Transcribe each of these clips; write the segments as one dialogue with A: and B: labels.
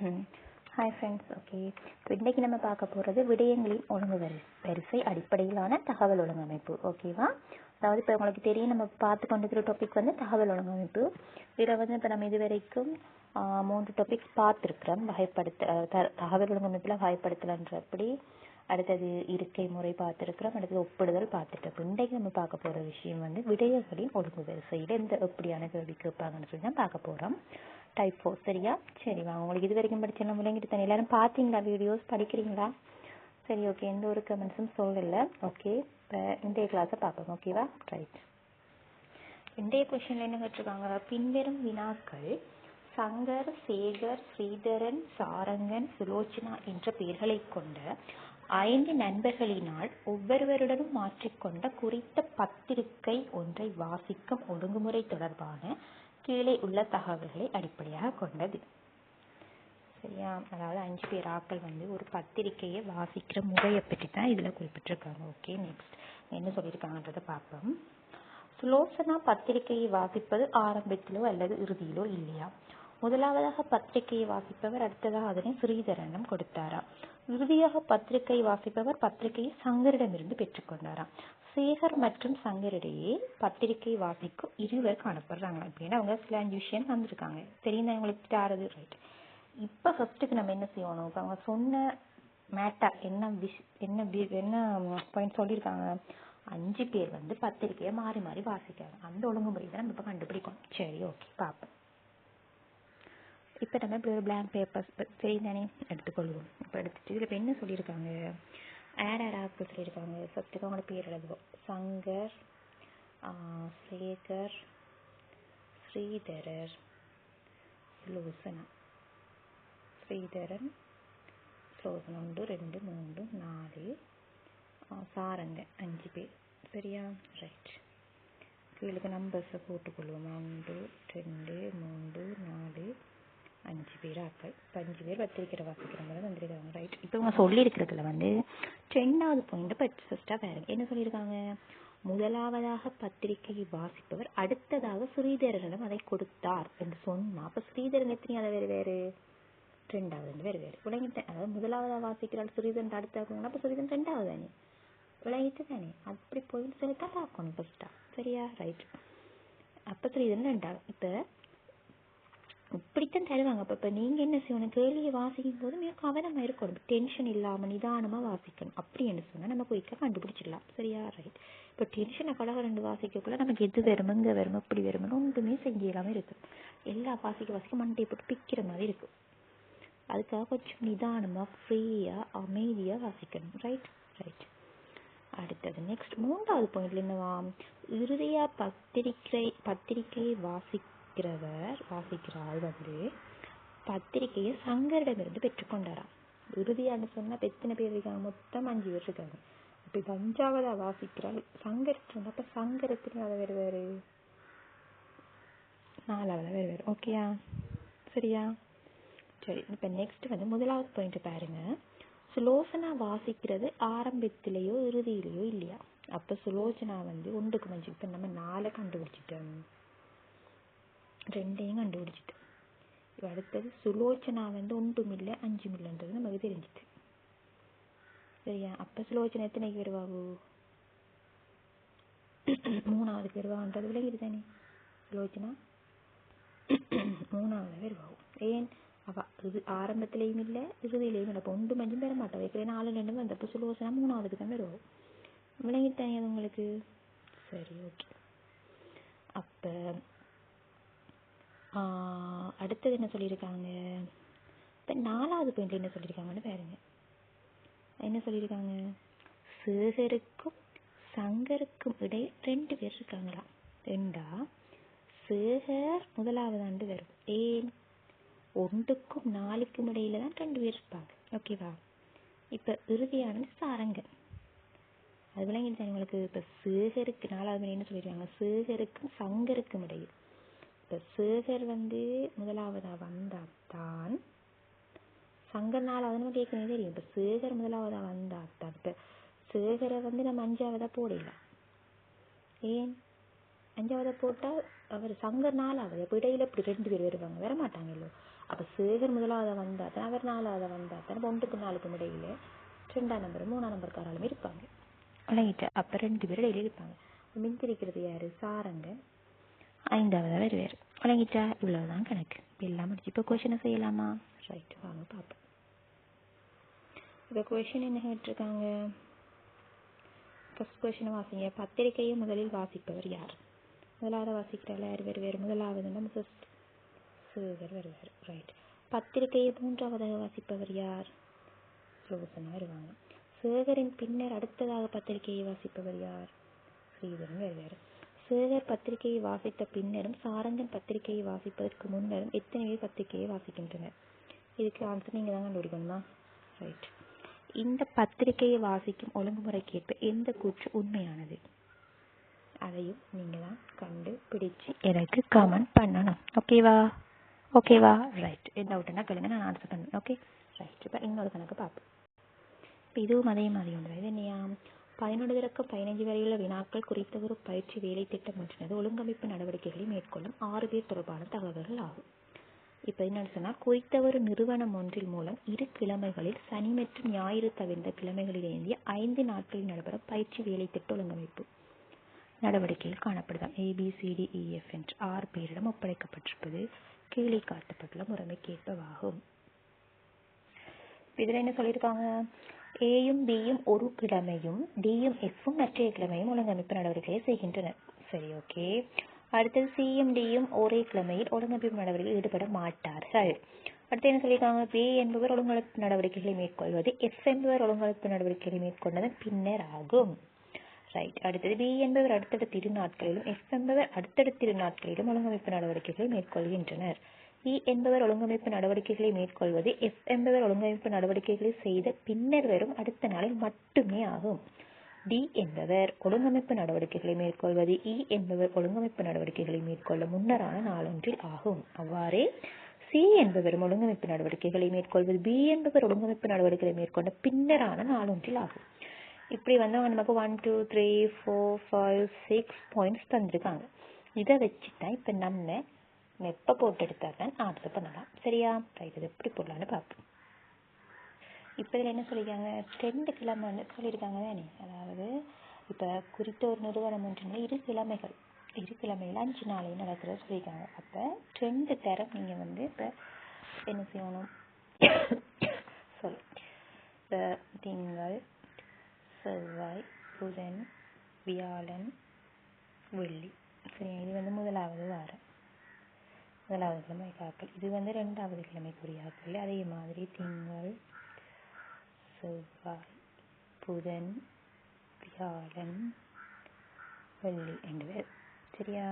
A: Hi friends. Okay, இன்றைக்கி நம்ம பார்க்க போகிறது விடயங்களின் ஒழுங்கு வரிசை அடிப்படையிலான தகவல் ஒழுங்கமைப்பு. ஓகேவா? அதாவது இப்போ உங்களுக்கு தெரியும், நம்ம பார்த்து கொண்டிருக்கிற டாபிக் வந்து தகவல் ஒழுங்கமைப்பு. இதில் வந்து இப்போ நம்ம இதுவரைக்கும் 3 டாபிக்ஸ் பார்த்துருக்குறோம். தகவல் ஒழுங்கமைப்பில் வகைப்படுத்தலன்றபடி, அடுத்தது இருக்கை முறை பார்த்துருக்குறோம், அடுத்தது ஒப்பிடுதல் பார்த்துட்டோம். இன்றைக்கு நம்ம பார்க்க போகிற விஷயம் வந்து விடயங்களின் ஒழுங்கு வரிசையில் எப்படியான கேள்வி கேட்பாங்கன்னு சொல்லி தான் பார்க்க போகிறோம். டைப் 4. சரியா? சரி வாங்க. உங்களுக்கு இது வரைக்கும் படிச்செல்லாம் முழங்கிட்டு தானே எல்லாரும் பார்த்தீங்களா? வீடியோஸ் படிக்கிறீங்களா? சரி, ஓகே. எந்த ஒரு கமெண்ட்ஸும் சொல்லலை. ஓகே, இப்போ இன்றைய கிளாஸை பார்ப்போம். ஓகேவா? ரைட். இன்றைய கொஷனில் என்ன கேட்டிருக்காங்க? பின்வரும் வினாக்கள் சங்கர், சேகர், ஸ்ரீதரன், சாரங்கன், சுலோச்சனா என்ற பெயர்களை கொண்ட 5 நண்பர்களினால் ஒவ்வொருவருடனும் மாற்றிக்கொண்ட குறித்த பத்திரிகை ஒன்றை வாசிக்கும் ஒழுங்குமுறை தொடர்பான கீழே உள்ள தகவல்களை அடிப்படையாக கொண்டது. சரியா? அதாவது 5 பேர் ஆட்கள் வந்து ஒரு பத்திரிகையை வாசிக்கிற முறையை பற்றி தான் இதில் குறிப்பிட்டிருக்காங்க. ஓகே, நெக்ஸ்ட் என்ன சொல்லியிருக்காங்கன்றதை பார்ப்போம். சுலோசனா பத்திரிகையை வாசிப்பது ஆரம்பத்திலோ அல்லது இறுதியிலோ இல்லையா? முதலாவதாக பத்திரிகையை வாசிப்பவர் அடுத்ததாக அதனை ஸ்ரீதரனிடம் கொடுத்தாரா? இறுதியாக பத்திரிகை வாசிப்பவர் பத்திரிகையை சங்கரிடமிருந்து பெற்றுக்கொண்டாரா? சேகர் மற்றும் சங்கரிடையே பத்திரிகை வாசிக்கும் இருவர் காணப்படுறாங்க அப்படின்னு அவங்க சில 5 விஷயம் தந்திருக்காங்க. தெரியுதா உங்களுக்கு? தாரது. ரைட். இப்போ ஃபர்ஸ்ட்டுக்கு நம்ம என்ன செய்யணும்? இப்போ அவங்க சொன்ன மேட்டர் என்ன பாயிண்ட் சொல்லியிருக்காங்க? 5 பேர் வந்து பத்திரிகையை மாறி மாறி வாசிக்காங்க. அந்த ஒழுங்குமுறை தான் நம்ம இப்போ கண்டுபிடிக்கணும். சரி, ஓகே, பார்ப்போம். இப்போ நம்ம இப்படி ஒரு பிளாங்க் பேப்பர்ஸ் சரி தானே எடுத்துக்கொள்வோம். இப்போ எடுத்துட்டு இதில் இப்போ என்ன சொல்லியிருக்காங்க? ஆடாக்கு சொல்லியிருக்காங்க. ஃபர்ஸ்ட்டுக்கு அவங்களோட பேர் எழுதுவோம். சங்கர், சேகர், ஸ்ரீதரர், சுலோசனா. ஸ்ரீதரன், சுலோசனா 1 2 3 4, சாரங்க 5 பேர். சரியா? ரைட். கீழே நம்பர்ஸை போட்டுக்கொள்வோம். 1 2 3 4 5 பேர் ஆக்கள். 5 பேர் பத்திரிக்கை வாசிக்கிறவங்க தான் வந்திருக்காங்க. ரைட். இப்போ அவங்க சொல்லியிருக்கிறதுல வந்து 2வது பாயிண்ட் ஃபர்ஸ்ட்டாக பாருங்க. என்ன சொல்லியிருக்காங்க? முதலாவதாக பத்திரிகையை வாசிப்பவர் அடுத்ததாக ஸ்ரீதரனிடம் அதை கொடுத்தார் என்று சொன்னா, அப்போ ஸ்ரீதரன் எத்தனை? அதை வேறு 2வது வேறு விளங்கிட்டேன். அதாவது முதலாவதாக வாசிக்கிறாள் ஸ்ரீதரன் அடுத்தாக்குங்கன்னா அப்போ ஸ்ரீதரன் 2வது தானே, விளங்கிட்டு தானே? அப்படி போய் சொல்லித்தான் பார்க்கணும் ஃபர்ஸ்டா. சரியா? ரைட். அப்போ ஸ்ரீதரன் 2வது. இப்போ இப்படித்தான் தருவாங்க. இப்போ நீங்கள் என்ன செய்யணும்? கேள்வியை வாசிக்கும் போது மிக கவனமாக இருக்கணும். டென்ஷன் இல்லாமல் நிதானமாக வாசிக்கணும். அப்படி என்ன சொன்னால் நம்ம குயிக்காக கண்டுபிடிச்சிடலாம். சரியா? ரைட். இப்போ டென்ஷனை கடக 2 வாசிக்கக்குள்ள நமக்கு எது வருமோ இங்கே வருமோ இப்படி வருமோ ஒன்றுமே செஞ்சு இல்லாமல் இருக்கும். எல்லா வாசிக்க மண்டையை போட்டு பிக்கிற மாதிரி இருக்கும். அதுக்காக கொஞ்சம் நிதானமாக ஃப்ரீயாக அமைதியாக வாசிக்கணும். ரைட். ரைட். அடுத்தது நெக்ஸ்ட் 3வது பாயிண்ட்ல என்னவா? இறுதியாக பத்திரிகையை வாசிக்கிறாள் வந்து பத்திரிகையை சங்கரிடமிருந்து பெற்றுக்கொண்டாராம். இறுதியான்னு சொன்னா எத்தனை பேர் இருக்காங்க? மொத்தம் 5 பேர் இருக்காங்க. இப்போ 5வது வாசிக்கிறாள் சங்கர். அப்ப சங்கரத்துல அதை வேறு 4வது வேறு. ஓகேயா? சரியா? சரி. இப்போ நெக்ஸ்ட் வந்து முதலாவது பாயிண்ட் பாருங்க. சுலோசனா வாசிக்கிறது ஆரம்பத்திலேயோ இறுதியிலேயோ இல்லையா? அப்ப சுலோச்சனா வந்து 1க்கு 5. இப்போ நம்ம 4 கண்டுபிடிச்சிட்டோம், 2 கண்டுபிடிச்சிட்டு. அடுத்தது சுலோச்சனா வந்து 1 இல்லை 5 இல்லைன்றது நமக்கு தெரிஞ்சுது. சரியா? அப்ப சுலோச்சனா எத்தனைக்கு வருவாகு? 3வது வருவான்றது விளங்கிட்டு தானே? சுலோச்சனா 3வது வருவாகும். ஏன்? அவ இது ஆரம்பத்திலையும் இல்லை இறுதியிலையும் இல்லை. அப்போ 1 5 பெற மாட்டோம். வைக்கிற 4 2 வந்தப்போ சுலோச்சனா 3வது தான் வருவாகும். விளங்கிட்டு தானே அது உங்களுக்கு? சரி, ஓகே. அப்ப அடுத்தது என்ன சொல்லியிருக்காங்க? இப்போ 4வது பாயிண்ட்ல என்ன சொல்லியிருக்காங்கன்னு பாருங்க. என்ன சொல்லியிருக்காங்க? சேகருக்கும் சங்கருக்கும் இடையில் 2 பேர் இருக்காங்களா? 2ஆ? சேகர் முதலாவது ஆண்டு வரும். ஏன்? 1க்கும் 4க்கும் இடையில தான் 2 பேர் இருப்பாங்க. ஓகேவா? இப்போ இறுதியானது சாரங்கன். அது விளங்கிட்டு உங்களுக்கு? இப்போ சேகருக்கு 4வது என்ன சொல்லியிருக்காங்க? சேகருக்கும் சங்கருக்கும் இடையில். இப்போ சேகர் வந்து முதலாவதா வந்தாத்தான் சங்கர் 4வது நம்ம கேட்கணும் தெரியும். இப்போ சேகர் முதலாவதா வந்தாத்தான். இப்போ சேகரை வந்து நம்ம 5வது போடலாம். ஏன்? 5வது போட்டால் அவர் சங்கர் 4வது. அப்போ இடையில இப்படி 2 பேர் வருவாங்க, வர மாட்டாங்கல்லோ. அப்போ சேகர் முதலாவது வந்தால் தான் அவர் 4வது வந்தால் தான் 1க்கு 4க்கும் இடையில 2ஆம் நம்பர் 3ஆம் நம்பர்காராலும் இருப்பாங்க. விளங்கிட்டு அப்போ 2 பேர் இடையில இருப்பாங்க. மிஞ்சிருக்கிறது யாரு? சாரங்கன் 5வது வருவார். விளங்கிட்டா? இவ்வளவுதான் கணக்கு. எல்லாம் முடிச்சு இப்போ கொஷனை செய்யலாமா? ரைட், வாங்க பார்ப்போம். இப்போ கொஷின் என்ன கேட்டிருக்காங்க? ஃபர்ஸ்ட் கொஷினை வாசிங்க. பத்திரிகையை முதலில் வாசிப்பவர் யார்? முதலாவது வாசிக்கிறாள் யார் வருவார்? முதலாவது நம்ம ஃபர்ஸ்ட் சேகர் வருவார். ரைட். பத்திரிகையை 3ஆவதாக வாசிப்பவர் யார்? ரோசனா வருவாங்க. சேகரின் பின்னர் அடுத்ததாக பத்திரிகையை வாசிப்பவர் யார்? ஸ்ரீதரன் வருவார். சேகர் பத்திரிகையை வாசித்த பின்னரும் சாரங்கன் பத்திரிகையை வாசிப்பதற்கு முன்னரும் எத்தனை பேர் பத்திரிகையை வாசிக்கின்றனர்? இதுக்கு ஆன்சர் நீங்கள் தான் கண்டுபிடிக்கணுமா? ரைட். இந்த பத்திரிகையை வாசிக்கும் ஒழுங்குமுறைக்கேற்ப எந்த கூற்று உண்மையானது? அதையும் நீங்கள் தான் கண்டுபிடிச்சு எனக்கு கமெண்ட் பண்ணணும். ஓகேவா? ரைட். என்ன டவுட்னா கேளுங்க, நான் ஆன்சர் பண்ணுவேன். Okay right. இப்போ இன்னொரு கணக்கு பார்ப்போம். இப்போ இதுவும் அதே மாதிரி ஒன்று. இது என்னையா? 11 தொடக்கம் 15 வரையுள்ள வினாக்கள் குறித்த ஒரு பயிற்சி வேலை திட்டம் ஒன்றினது ஒழுங்கமைப்பு நடவடிக்கைகளை மேற்கொள்ளும் 6 பேர் தொடர்பான தகவல்கள் ஆகும். இப்போ என்னன்னு சொன்னால், குறித்த ஒரு நிறுவனம் ஒன்றில் மூலம் 2 கிழமைகளில் சனி மற்றும் ஞாயிறு தவிர்ந்த கிழமைகளில் ஏந்திய 5 நாட்களில் நடைபெறும் பயிற்சி வேலை திட்ட ஒழுங்கமைப்பு நடவடிக்கையில் காணப்படுதான் ABCDEF என்று 6 பேரிடம் ஒப்படைக்கப்பட்டிருப்பது கீழே காட்டப்பட்டுள்ள முறைமைக்கேற்பவாகும். இதில் என்ன சொல்லியிருக்காங்க? ஏயும் பியும் ஒரு கிழமையும் டியும் எஃப்பும் மற்றைய கிழமையும் ஒழுங்கமைப்பு நடவடிக்கையை செய்கின்றனர். சரி, ஓகே. அடுத்தது சியும் டியும் ஒரே கிழமையில் ஒழுங்கமைப்பு நடவடிக்கையில் ஈடுபட மாட்டார்கள். அடுத்து என்ன சொல்லியிருக்காங்க? பி என்பவர் ஒழுங்கமைப்பு நடவடிக்கைகளை மேற்கொள்வது எஃப் என்பவர் ஒழுங்கமைப்பு நடவடிக்கைகளை மேற்கொண்டதன் பின்னர் ஆகும். ரைட். அடுத்தது பி என்பவர் அடுத்தடுத்த 2 நாட்களிலும் எஃப் என்பவர் அடுத்தடுத்த 2 நாட்களிலும் ஒழுங்கமைப்பு நடவடிக்கைகளை மேற்கொள்கின்றனர். இ என்பவர் ஒழுங்கமைப்பு நடவடிக்கைகளை மேற்கொள்வது எஃப் என்பவர் ஒழுங்கமைப்பு நடவடிக்கைகளை செய்த பின்னர் வரும் அடுத்த நாளில் மட்டுமே ஆகும். டி என்பவர் ஒழுங்கமைப்பு நடவடிக்கைகளை மேற்கொள்வது இ என்பவர் ஒழுங்கமைப்பு நடவடிக்கைகளை மேற்கொள்ள முன்னரான நாளொன்றில் ஆகும். அவ்வாறே சி என்பவர் ஒழுங்கமைப்பு நடவடிக்கைகளை மேற்கொள்வது பி என்பவர் ஒழுங்கமைப்பு நடவடிக்கைகளை மேற்கொண்ட பின்னரான நாளொன்றில் ஆகும். இப்படி வந்து அவங்க நமக்கு 1 2 3 4 5 6 பாயிண்ட்ஸ் தந்திருக்காங்க. இதை வச்சுதான் இப்போ நம்ம நெப்பை போட்டு எடுத்தா தான் ஆன்சர் பண்ணலாம். சரியா? ரைட். இது எப்படி போடலான்னு பார்ப்போம். இப்போ இதில் என்ன சொல்லியிருக்காங்க? 2 கிழமைன்னு சொல்லியிருக்காங்க தானே. அதாவது இப்போ குறித்த ஒரு நிறுவனம் ஒன்றுமே 2 கிழமைகள் 5 நாளையும் நடக்கிறத சொல்லியிருக்காங்க. அப்போ 2 தரம் நீங்கள் வந்து இப்போ என்ன செய்யணும்? சாரி, இப்போ திங்கள், செவ்வாய், புதன், வியாழன், வெள்ளி. சரி, இது வந்து முதலாவது வாரம், முதலாவது கிழமை ஆக்கள். இது வந்து 2வது கிழமைக்குரிய ஆக்கள். அதே மாதிரி திங்கள், செவ்வாய், புதன், வியாழன், வெள்ளி என்று பேர். சரியா?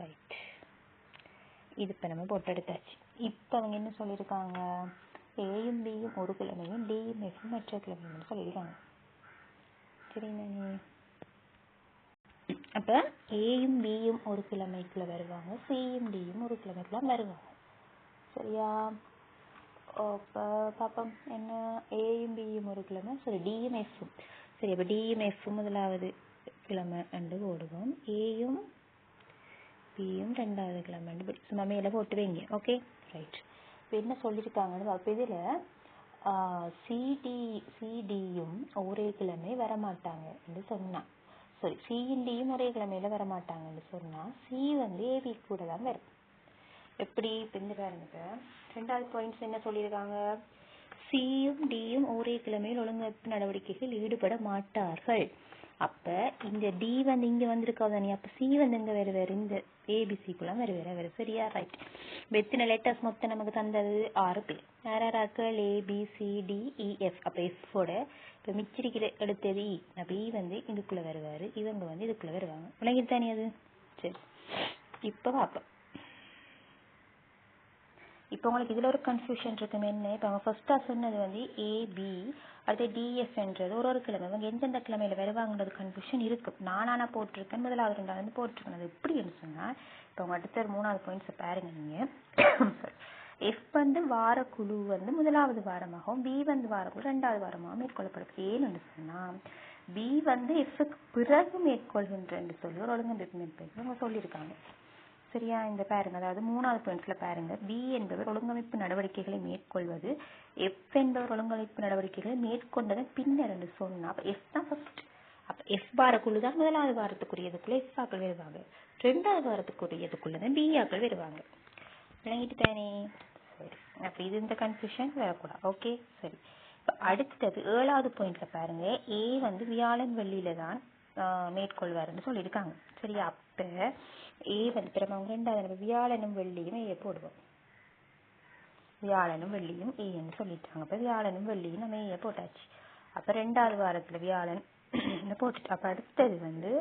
A: ரைட். இது இப்போ நம்ம போட்டு எடுத்தாச்சு. இப்போ அவங்க என்ன சொல்லியிருக்காங்க? ஏயும் பியும் ஒரு கிழமையும் டியும் எஃப்பும் மற்ற கிழமையும் சொல்லியிருக்காங்க. சரிங்க. அப்போ ஏயும் பியும் ஒரு கிழமைக்குள்ள வருவாங்க, சியும் டியும் ஒரு கிழமைக்குள்ள வருவாங்க. சரியா? இப்போ பாப்போம் என்ன? ஏயும் பியும் ஒரு கிழமை, சரி டியும் எஃப்பும். சரி, அப்போ டியும் எஃப்பும் முதலாவது கிழமை அண்டு போடுவோம், ஏயும் பியும் 2வது கிழமை அண்டு சும்மா மேலே போட்டு வைங்க. Okay right. இப்போ என்ன சொல்லியிருக்காங்கன்னு அப்போ இதில் சிடியும் ஒரே கிழமை வரமாட்டாங்க என்று சொன்னான். சாரி, சிடியும் ஒரே கிழமையில வரமாட்டாங்கன்னு சொன்னால் சி வந்து ஏபி கூட தான் வரும். எப்படி பின்னு பாருங்க. 2வது பாயிண்ட்ஸ் என்ன சொல்லியிருக்காங்க? சியும் டியும் ஒரே கிழமையில் ஒழுங்கமைப்பு நடவடிக்கைகள் ஈடுபட மாட்டார்கள். அப்ப இந்த டி வந்து இங்க வந்திருக்காதானே, அப்ப சி வந்து இங்க வேறு இந்த ஏபிசிக்குள்ள வேறு. சரியா? ரைட். எத்தனை லெட்டர்ஸ் மொத்தம் நமக்கு தந்தது? 6 பேர். யாராக்கள்? ABCDEF. அப்ப எஃபோட இப்ப மிச்சிரிக்கிற எடுத்தது இ. அப்ப இ வந்து இதுக்குள்ள வருவாரு, இவங்க வந்து இதுக்குள்ள வருவாங்க. விளங்கித்தானே அது? சரி, இப்ப பார்ப்போம். இப்போ உங்களுக்கு இதில் ஒரு கன்ஃபியூஷன் இருக்குமே என்ன? இப்போ அவங்க ஃபர்ஸ்ட்டாக சொன்னது வந்து ஏபி, அடுத்து டிஎஃப் என்றது ஒரு கிழமை, இவங்க எந்தெந்த கிழமையில் வருவாங்கன்றது கன்ஃபியூஷன் இருக்கும். நானானா போட்டிருக்கேன், முதலாவது 2வது போட்டிருக்கேன். அது எப்படின்னு சொன்னால், இப்போ அவங்க அடுத்த 3வது பாயிண்ட்ஸை பாருங்க நீங்கள். எஃப் வந்து வாரக்குழு வந்து முதலாவது வாரமாகவும் பி வந்து வாரக்குழு 2வது வாரமாகவும் மேற்கொள்ளப்படும். ஏன்னு சொன்னால் பி வந்து எஃப்க்கு பிறகு மேற்கொள்கின்றன்னு சொல்லி ஒரு ஒழுங்கமைப்பு அவங்க சொல்லியிருக்காங்க. சரியா? இந்த பாருங்க, அதாவது 3வது பாயிண்ட்ல பாருங்க, பி என்பவர் ஒழுங்கமைப்பு நடவடிக்கைகளை மேற்கொள்வது எஃப் என்பவர் ஒழுங்கமைப்பு நடவடிக்கைகளை மேற்கொண்டதன் பின்னர் என்று சொன்னா அப்ப எஃப் தான் ஃபர்ஸ்ட். அப்ப எஃப் பாரக்குள்ளதான் 1வது வாரத்துக்குரியதுக்குள்ள எஃப் ஆக்கள் வருவாங்க, 2வது வாரத்துக்குரியதுக்குள்ளதான் பி ஆக்கள் வருவாங்க. விளங்கிட்டு தானே? சரி, அப்ப இது இந்த கன்ஃபியூஷன் வரக்கூடாது. ஓகே, சரி. இப்ப அடுத்தது 7வது பாயிண்ட்ல பாருங்க, ஏ வந்து வியாழன் வெள்ளியில தான் மேற்கொள்வாருன்னு சொல்லியிருக்காங்க. சரியா? அப்ப ஏ வந்து திரும்ப 2வது வியாழனும் வெள்ளியும் ஏ போடுவோம். வியாழனும் வெள்ளியும் ஏன்னு சொல்லிட்டாங்க. அப்ப வியாழனும் வெள்ளியும் நம்ம ஏ போட்டாச்சு. அப்ப 2வது வாரத்துல வியாழன் போட்டுட்டு, அப்ப அடுத்தது வந்து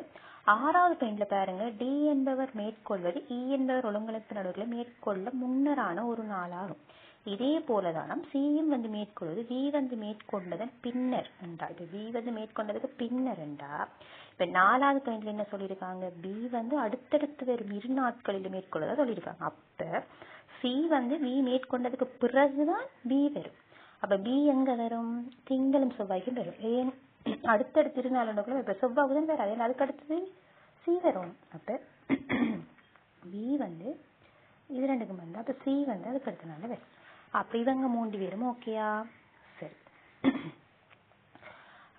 A: 6வது பாயிண்ட்ல பாருங்க, டி என்பவர் மேற்கொள்வது இ என்பவர் ஒழுங்கமைப்பு நடவடிக்கைகளை மேற்கொள்ள முன்னரான ஒரு நாளாகும். இதே போலதான் சியும் வந்து மேற்கொள்வது வி வந்து மேற்கொண்டதன் பின்னர் என்றா. இப்ப வி வந்து மேற்கொண்டதுக்கு பின்னர் என்றா. இப்ப 4வது பாயிண்ட்ல என்ன சொல்லியிருக்காங்க, பி வந்து அடுத்தடுத்து வரும் 2 நாட்களில் மேற்கொள்ளதான் சொல்லியிருக்காங்க. அப்ப சி வந்து வி மேற்கொண்டதுக்கு பிறகுதான் பி வரும். அப்ப பி எங்க வரும்? திங்களும் செவ்வாய்க்கும் வரும். ஏன்? அடுத்தடுத்து 2 நாள் இப்ப செவ்வாய் புதன் வேற, அதே அதுக்கு அடுத்தது சி வரும். அப்ப பி வந்து இது 2க்கும் வந்து அப்ப சி வந்து அதுக்கு அடுத்த நாள் வரும். அப்ப இவங்க 3 பேரும் ஓகேயா? சரி.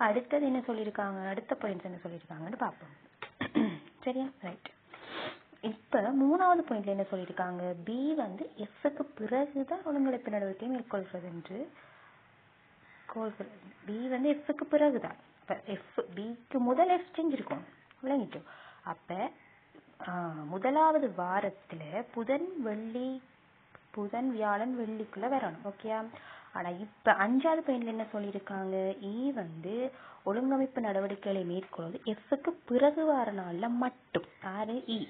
A: அடுத்தது என்ன சொல்லியிருக்காங்க, அடுத்த பாயிண்ட்ஸ் என்ன சொல்லியிருக்காங்கன்னு பார்ப்போம். சரியா? ரைட். இப்ப 3வது பாயிண்ட்ல என்ன சொல்லியிருக்காங்க, பி வந்து எஃப்க்கு பிறகுதான் ஒழுங்கமைப்பு நடவடிக்கை மேற்கொள்கிறது என்று. பி வந்து எஃப்க்கு பிறகுதான். அப்ப எஃப் பிக்கு முதல் எஃப் செஞ்சிருக்கோம். விளங்கிட்டு. அப்ப 1வது வாரத்துல புதன் வியாழன் வெள்ளிக்குள்ள வரணும். ஓகேயா? ஆனா இப்ப 5வது பாயிண்ட்ல என்ன சொல்லியிருக்காங்க, இ வந்து ஒழுங்கமைப்பு நடவடிக்கைகளை மேற்கொள்வது எஃப்க்கு பிறகு வார நாள்ல மட்டும். யாரு? இ.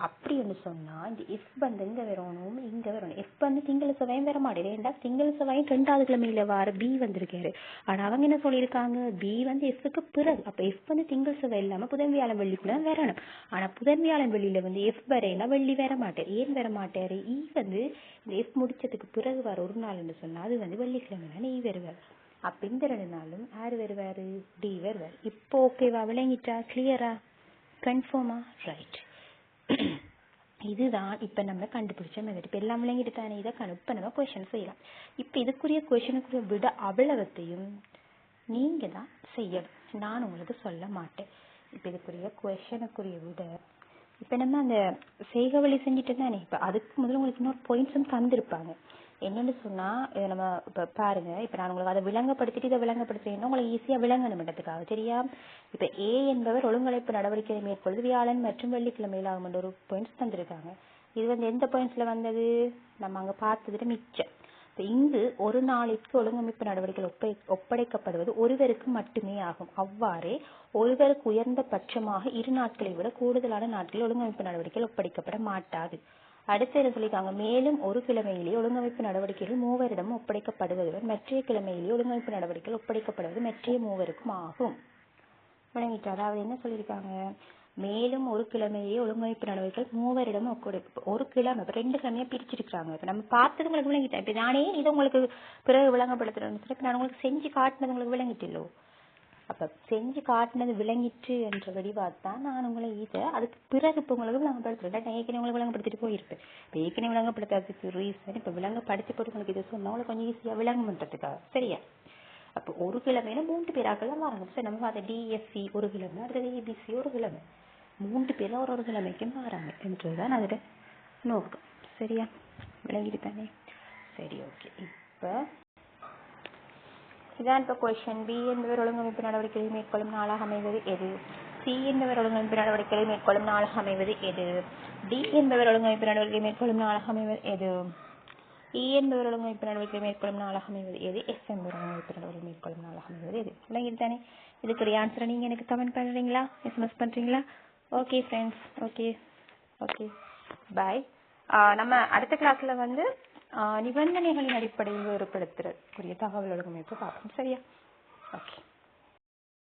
A: அப்படி ஒன்று சொன்னா இந்த எஃப் வந்து எங்க வரணும்? இங்க வரணும். எஃப் வந்து திங்கள் செவ்வாயும் வர மாட்டேது. ஏன்டா திங்கள் செவ்வாயும் 2வது கிழமையில வார பி வந்திருக்காரு. ஆனா அவங்க என்ன சொல்லியிருக்காங்க, பி வந்து எஃப்க்கு பிறகு. அப்ப எஃப் வந்து திங்கள் செவ்வாய் இல்லாம புதன் வியாழன் வெள்ளிக்குள்ள வரணும். ஆனா புதன் வியாழன் வெள்ளியில வந்து எஃப் வரையினா வெள்ளி வர மாட்டாரு. ஏன் வர மாட்டாரு? இ வந்து இந்த எஃப் முடிச்சதுக்கு பிறகு வர ஒரு நாள்னு சொன்னா அது வந்து வெள்ளிக்கிழமை இ வருவார். அப்ப இந்த 2 நாளும் யாரு வருவாரு? டி வருவார். இப்போ ஓகேவா? விளங்கிட்டா? கிளியரா? கன்ஃபார்மா? ரைட். இதுதான் இப்ப நம்ம கண்டுபிடிச்ச மெத்தட். இப்ப எல்லாம் விளங்கிட்டு தானே? இதை இப்ப நம்ம கொஸ்டின் செய்யலாம். இப்ப இதுக்குரிய கொஸ்டினுக்குரிய விட அவ்வளவத்தையும் நீங்க தான் செய்யணும், நான் உங்களுக்கு சொல்ல மாட்டேன். இப்ப இதுக்குரிய கொஸ்டினுக்குரிய விட இப்ப நம்ம அந்த செய்க வழி செஞ்சுட்டு தானே. இப்ப அதுக்கு முதல்ல உங்களுக்கு இன்னொரு பாயிண்ட்ஸும் தந்திருப்பாங்க. என்னன்னு சொன்னா, நம்ம இப்ப பாருங்க, இப்ப நான் உங்களுக்கு அதை விளங்கப்படுத்திட்டு இதை விளங்கப்படுத்துறேன்னா உங்களுக்கு ஈஸியா விளங்கணும்ன்றதுக்காக. சரியா? இப்ப ஏ என்பவர் ஒழுங்கமைப்பு நடவடிக்கையை மேற்கொள்வது வியாழன் மற்றும் வெள்ளிக்கிழமையில் ஆகும் என்ற ஒரு பாயிண்ட்ஸ் தந்திருக்காங்க. இது வந்து எந்த பாயிண்ட்ஸ்ல வந்தது? நம்ம அங்க பார்த்ததுல மிச்சம். இங்கு ஒரு நாளைக்கு ஒழுங்கமைப்பு நடவடிக்கைகள் ஒப்படைக்கப்படுவது ஒருவருக்கு மட்டுமே ஆகும். அவ்வாறே ஒருவருக்கு உயர்ந்த பட்சமாக 2 நாட்களை விட கூடுதலான நாட்களில் ஒழுங்கமைப்பு நடவடிக்கைகள் ஒப்படைக்கப்பட மாட்டாது. அடுத்து என்ன சொல்லியிருக்காங்க, மேலும் ஒரு கிழமையிலேயே ஒழுங்கமைப்பு நடவடிக்கைகள் 3 மூவரிடம் ஒப்படைக்கப்படுவதுடன் மற்றைய கிழமையிலேயே ஒழுங்கமைப்பு நடவடிக்கைகள் ஒப்படைக்கப்படுவது மற்றைய 3 மூவருக்கும் ஆகும். விளங்கிட்டு. அதாவது என்ன சொல்லியிருக்காங்க, மேலும் ஒரு கிழமையே ஒழுங்கமைப்பு நடவடிக்கைகள் 3 மூவரிடம் ஒரு கிழமை 2 கிழமையா பிரிச்சிருக்காங்க. இப்ப நம்ம பார்த்தது உங்களுக்கு விளங்கிட்டேன். இப்ப நானே இதை உங்களுக்கு பிறகு விளங்கப்படுத்துறேன். இப்ப நான் உங்களுக்கு செஞ்சு காட்டினது உங்களுக்கு விளங்கிட்டோ? அப்ப செஞ்சு காட்டினது விளங்கிட்டு என்ற வடிவாத்தான் நான் உங்களை இதை அதுக்கு பிறகு இப்ப உங்களுக்கு விளங்கப்படுத்துறேன். நான் ஏற்கனவே உங்களுக்கு விளங்கப்படுத்திட்டு போயிருப்பேன். இப்ப ஏற்கனவே விளங்கப்படுத்தாததுக்கு ரீசன் இப்ப விளங்கப்படுத்தி போட்டு உங்களுக்கு இதை சொன்னா உங்களுக்கு கொஞ்சம் ஈஸியா விளங்கணுன்றதுக்காக. சரியா? அப்போ ஒரு கிழமையில 3 பேராக்கெல்லாம் வராங்க. சரி, நம்ம அதை டிஎஸ்சி ஒரு கிழமை, அடுத்தது ஏபிசி ஒரு கிழமை, 3 பேரும் ஒரு கிழமைக்கும் வராங்க என்றுதான் அதோட நோக்கம். சரியா? விளங்கிட்டு தானே? சரி, ஓகே. இப்ப இதான் இப்ப கொஸ்டின். பி என்பவர் ஒழுங்கமைப்பு நடவடிக்கைகளை மேற்கொள்ளும் நாளாக அமைவது எது? சி என்பவர் ஒழுங்கமைப்பு நடவடிக்கைகளை மேற்கொள்ளும் நாளாக அமைவது எது? டி என்பவர் ஒழுங்கமைப்பு நடவடிக்கை மேற்கொள்ளும் நாளாக அமைவது எது? இ என்பவர் ஒழுங்கமைப்பு நடவடிக்கை மேற்கொள்ளும் நாளாக அமைவது எது? எஃப் என்பவர் ஒழுங்கமைப்பு நடவடிக்கை மேற்கொள்ளும் நாளாக அமைவது எது? விளங்கிட்டு தானே? இதுக்கு ஆன்சரை நீங்க எனக்கு கமெண்ட் பண்றீங்களா? எஸ்எம்எஸ் பண்றீங்களா? Okay friends, okay okay bye. நம்ம அடுத்த கிளாஸ்ல வந்து நிபந்தனைகளின் அடிப்படையில் வேறுபடுத்துறதுக்குரிய தகவல் ஒழுங்கமைப்பு பார்ப்போம். சரியா? ஓகே.